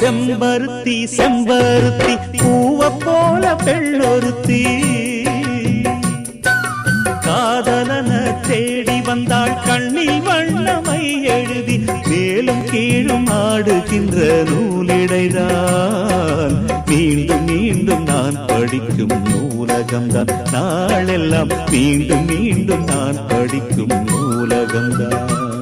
செம்பருத்தி செம்பருத்தி பூவ போல பெண்ணொருத்தி காதலன தேடி வந்தாள் கண்ணில் வண்ணமை எழுதி மேலும் கீழும் ஆடுகின்ற நூலிடைதான் மீண்டும் மீண்டும் நான் படிக்கும் நூலகம்தான் நாளெல்லாம் மீண்டும் மீண்டும் நான் படிக்கும் நூலகம்தான்